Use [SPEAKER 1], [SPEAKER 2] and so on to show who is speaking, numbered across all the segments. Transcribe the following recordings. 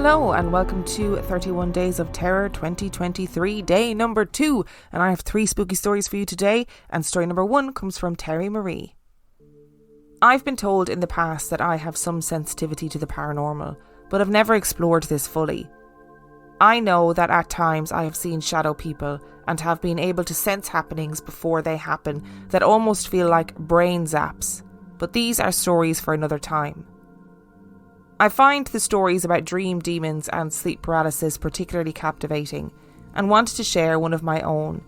[SPEAKER 1] Hello and welcome to 31 Days of Terror 2023, day number 2. And I have 3 spooky stories for you today, and story number 1 comes from Terry Marie. I've been told in the past that I have some sensitivity to the paranormal, but I've never explored this fully. I know that at times I have seen shadow people and have been able to sense happenings before they happen that almost feel like brain zaps, but these are stories for another time. I find the stories about dream demons and sleep paralysis particularly captivating and wanted to share one of my own,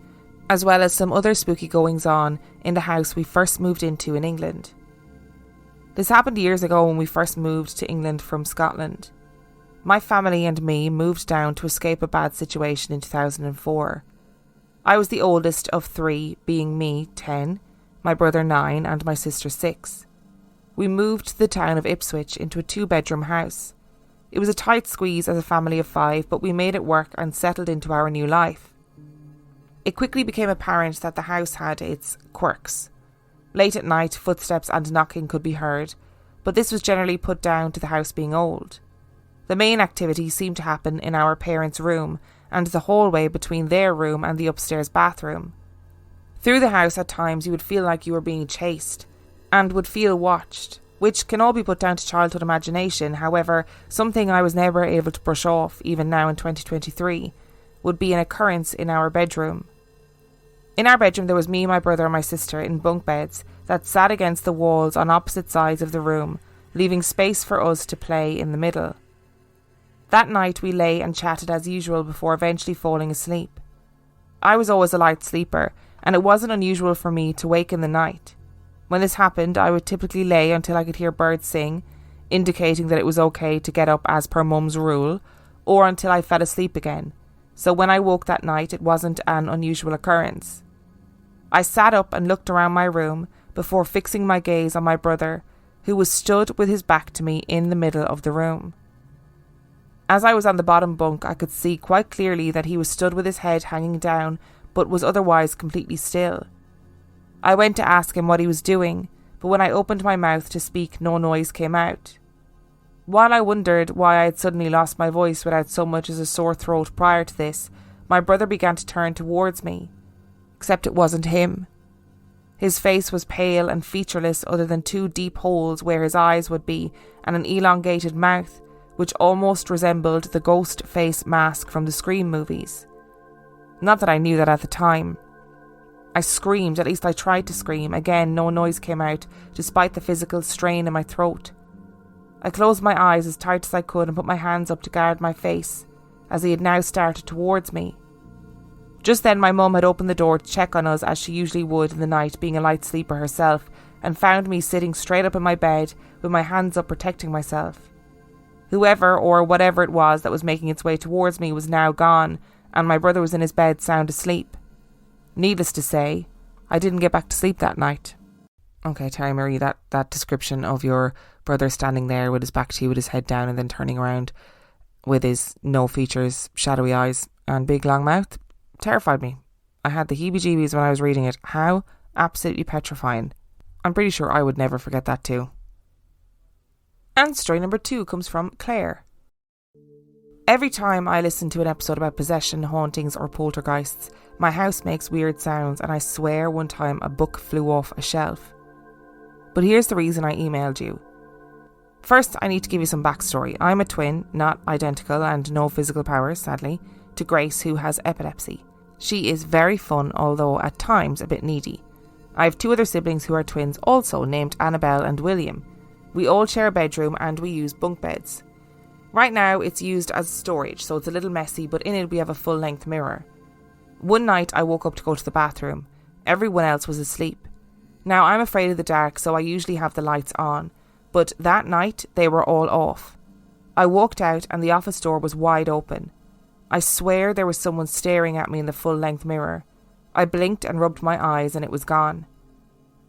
[SPEAKER 1] as well as some other spooky goings on in the house we first moved into in England. This happened years ago when we first moved to England from Scotland. My family and me moved down to escape a bad situation in 2004. I was the oldest of 3, being me 10, my brother 9 and my sister 6. We moved to the town of Ipswich into a 2-bedroom house. It was a tight squeeze as a family of 5, but we made it work and settled into our new life. It quickly became apparent that the house had its quirks. Late at night, footsteps and knocking could be heard, but this was generally put down to the house being old. The main activity seemed to happen in our parents' room and the hallway between their room and the upstairs bathroom. Through the house at times you would feel like you were being chased, and would feel watched, which can all be put down to childhood imagination. However, something I was never able to brush off, even now in 2023, would be an occurrence in our bedroom. In our bedroom there was me, my brother and my sister in bunk beds that sat against the walls on opposite sides of the room, leaving space for us to play in the middle. That night we lay and chatted as usual before eventually falling asleep. I was always a light sleeper, and it wasn't unusual for me to wake in the night. When this happened, I would typically lay until I could hear birds sing, indicating that it was okay to get up as per Mum's rule, or until I fell asleep again. So when I woke that night, it wasn't an unusual occurrence. I sat up and looked around my room before fixing my gaze on my brother, who was stood with his back to me in the middle of the room. As I was on the bottom bunk, I could see quite clearly that he was stood with his head hanging down, but was otherwise completely still. I went to ask him what he was doing, but when I opened my mouth to speak, no noise came out. While I wondered why I had suddenly lost my voice without so much as a sore throat prior to this, my brother began to turn towards me. Except it wasn't him. His face was pale and featureless other than 2 deep holes where his eyes would be and an elongated mouth, which almost resembled the ghost face mask from the Scream movies. Not that I knew that at the time. I screamed, at least I tried to scream. Again, no noise came out, despite the physical strain in my throat. I closed my eyes as tight as I could and put my hands up to guard my face, as he had now started towards me. Just then my mum had opened the door to check on us as she usually would in the night, being a light sleeper herself, and found me sitting straight up in my bed with my hands up protecting myself. Whoever or whatever it was that was making its way towards me was now gone, and my brother was in his bed sound asleep. Needless to say, I didn't get back to sleep that night. Okay, Terry Marie, that description of your brother standing there with his back to you with his head down and then turning around with his no features, shadowy eyes and big long mouth terrified me. I had the heebie-jeebies when I was reading it. How absolutely petrifying. I'm pretty sure I would never forget that too. And story number 2 comes from Claire. Every time I listen to an episode about possession, hauntings or poltergeists, my house makes weird sounds, and I swear one time a book flew off a shelf. But here's the reason I emailed you. First, I need to give you some backstory. I'm a twin, not identical and no physical powers, sadly, to Grace, who has epilepsy. She is very fun, although at times a bit needy. I have 2 other siblings who are twins also, named Annabelle and William. We all share a bedroom and we use bunk beds. Right now it's used as storage, so it's a little messy, but in it we have a full-length mirror. One night I woke up to go to the bathroom. Everyone else was asleep. Now I'm afraid of the dark, so I usually have the lights on, but that night they were all off. I walked out and the office door was wide open. I swear there was someone staring at me in the full-length mirror. I blinked and rubbed my eyes and it was gone.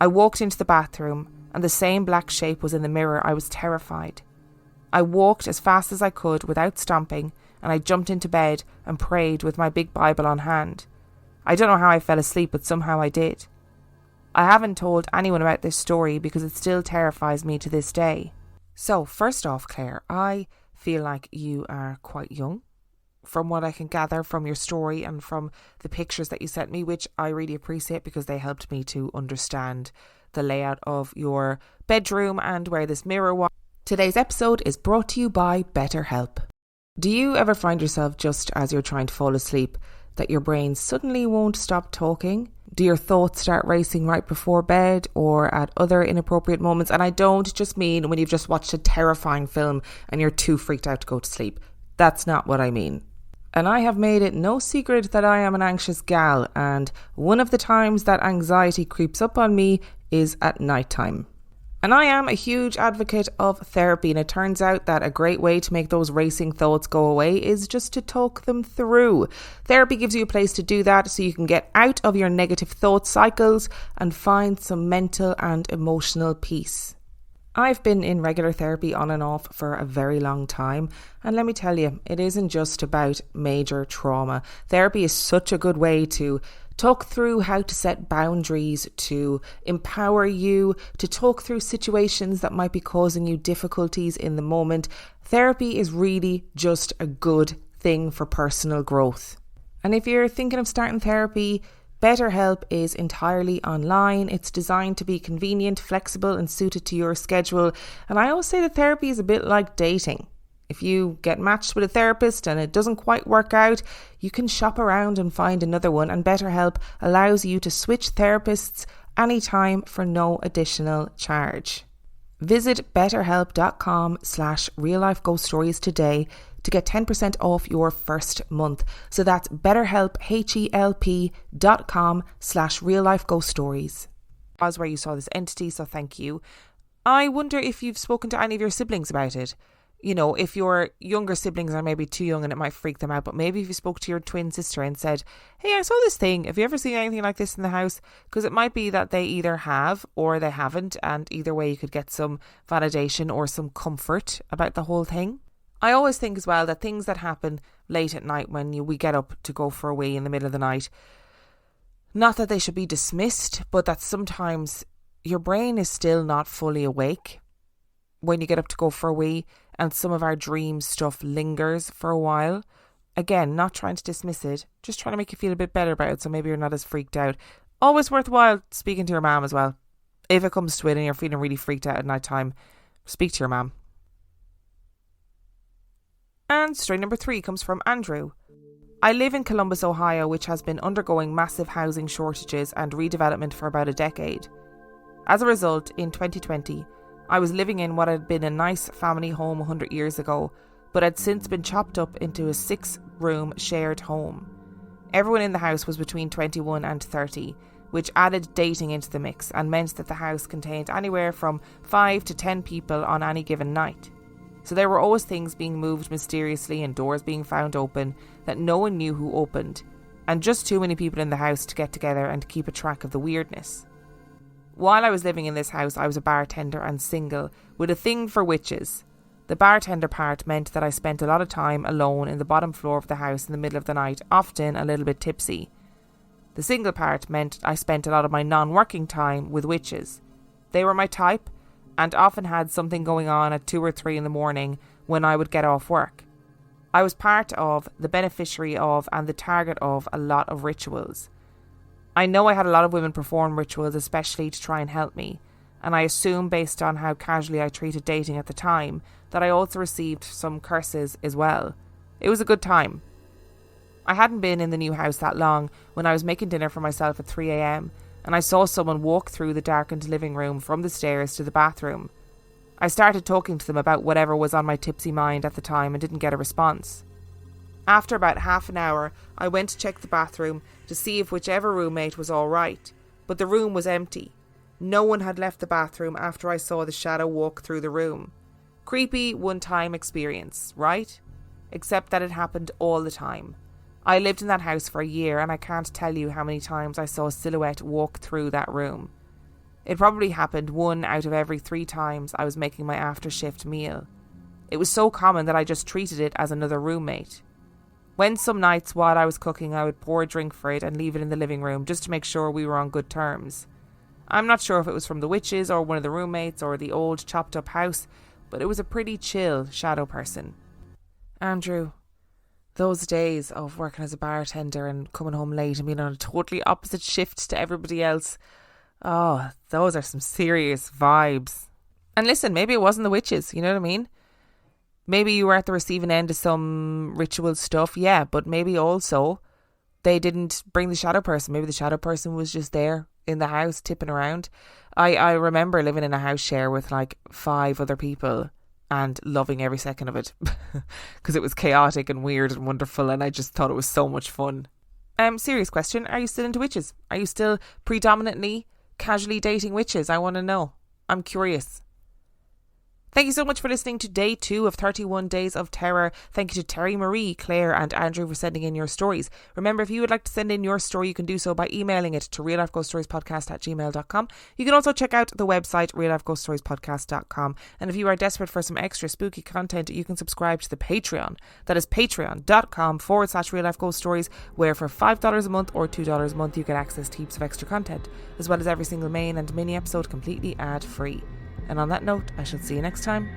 [SPEAKER 1] I walked into the bathroom and the same black shape was in the mirror. I was terrified. I walked as fast as I could without stomping, and I jumped into bed and prayed with my big Bible on hand. I don't know how I fell asleep, but somehow I did. I haven't told anyone about this story because it still terrifies me to this day. So, first off, Claire, I feel like you are quite young, from what I can gather from your story and from the pictures that you sent me, which I really appreciate because they helped me to understand the layout of your bedroom and where this mirror was. Today's episode is brought to you by BetterHelp. Do you ever find yourself just as you're trying to fall asleep that your brain suddenly won't stop talking? Do your thoughts start racing right before bed or at other inappropriate moments? And I don't just mean when you've just watched a terrifying film and you're too freaked out to go to sleep. That's not what I mean. And I have made it no secret that I am an anxious gal, and one of the times that anxiety creeps up on me is at nighttime. And I am a huge advocate of therapy, and it turns out that a great way to make those racing thoughts go away is just to talk them through. Therapy gives you a place to do that so you can get out of your negative thought cycles and find some mental and emotional peace. I've been in regular therapy on and off for a very long time, and let me tell you, it isn't just about major trauma. Therapy is such a good way to talk through how to set boundaries, to empower you, to talk through situations that might be causing you difficulties in the moment. Therapy is really just a good thing for personal growth. And if you're thinking of starting therapy, BetterHelp is entirely online. It's designed to be convenient, flexible and suited to your schedule. And I always say that therapy is a bit like dating. If you get matched with a therapist and it doesn't quite work out, you can shop around and find another one. And BetterHelp allows you to switch therapists anytime for no additional charge. Visit betterhelp.com/reallifeghoststories today to get 10% off your first month. So that's BetterHelp, HELP.com/reallifeghoststories. As where you saw this entity, so thank you. I wonder if you've spoken to any of your siblings about it. You know, if your younger siblings are maybe too young and it might freak them out, but maybe if you spoke to your twin sister and said, hey, I saw this thing. Have you ever seen anything like this in the house? Because it might be that they either have or they haven't. And either way, you could get some validation or some comfort about the whole thing. I always think as well that things that happen late at night when we get up to go for a wee in the middle of the night, not that they should be dismissed, but that sometimes your brain is still not fully awake when you get up to go for a wee, and some of our dream stuff lingers for a while. Again, not trying to dismiss it, just trying to make you feel a bit better about it so maybe you're not as freaked out. Always worthwhile speaking to your mum as well. If it comes to it and you're feeling really freaked out at night time, speak to your mum. And story number 3 comes from Andrew. I live in Columbus, Ohio, which has been undergoing massive housing shortages and redevelopment for about a decade. As a result, in 2020, I was living in what had been a nice family home 100 years ago, but had since been chopped up into a 6-room shared home. Everyone in the house was between 21 and 30, which added dating into the mix and meant that the house contained anywhere from 5 to 10 people on any given night. So there were always things being moved mysteriously and doors being found open that no one knew who opened, and just too many people in the house to get together and keep a track of the weirdness. While I was living in this house, I was a bartender and single, with a thing for witches. The bartender part meant that I spent a lot of time alone in the bottom floor of the house in the middle of the night, often a little bit tipsy. The single part meant I spent a lot of my non-working time with witches. They were my type, and often had something going on at 2 or 3 in the morning when I would get off work. I was part of, the beneficiary of, and the target of a lot of rituals. I know I had a lot of women perform rituals, especially to try and help me, and I assume based on how casually I treated dating at the time, that I also received some curses as well. It was a good time. I hadn't been in the new house that long when I was making dinner for myself at 3 a.m, and I saw someone walk through the darkened living room from the stairs to the bathroom. I started talking to them about whatever was on my tipsy mind at the time and didn't get a response. After about half an hour, I went to check the bathroom to see if whichever roommate was all right, but the room was empty. No one had left the bathroom after I saw the shadow walk through the room. Creepy one-time experience, right? Except that it happened all the time. I lived in that house for a year and I can't tell you how many times I saw a silhouette walk through that room. It probably happened 1 out of every 3 times I was making my after-shift meal. It was so common that I just treated it as another roommate. When some nights while I was cooking I would pour a drink for it and leave it in the living room just to make sure we were on good terms. I'm not sure if it was from the witches or one of the roommates or the old chopped up house, but it was a pretty chill shadow person. Andrew, those days of working as a bartender and coming home late and being on a totally opposite shift to everybody else. Oh, those are some serious vibes. And listen, maybe it wasn't the witches, you know what I mean? Maybe you were at the receiving end of some ritual stuff, yeah, but maybe also they didn't bring the shadow person. Maybe the shadow person was just there in the house tipping around. I remember living in a house share with like 5 other people and loving every second of it because it was chaotic and weird and wonderful, and I just thought it was so much fun. Serious question, are you still into witches? Are you still predominantly casually dating witches? I want to know. I'm curious. Thank you so much for listening to day 2 of 31 Days of Terror. Thank you to Terry Marie, Claire and Andrew for sending in your stories. Remember, if you would like to send in your story, you can do so by emailing it to reallifeghoststoriespodcast@gmail.com. You can also check out the website reallifeghoststoriespodcast.com. And if you are desperate for some extra spooky content, you can subscribe to the Patreon. That is patreon.com/reallifeghoststories, where for $5 a month or $2 a month you get access to heaps of extra content, as well as every single main and mini episode completely ad-free. And on that note, I shall see you next time.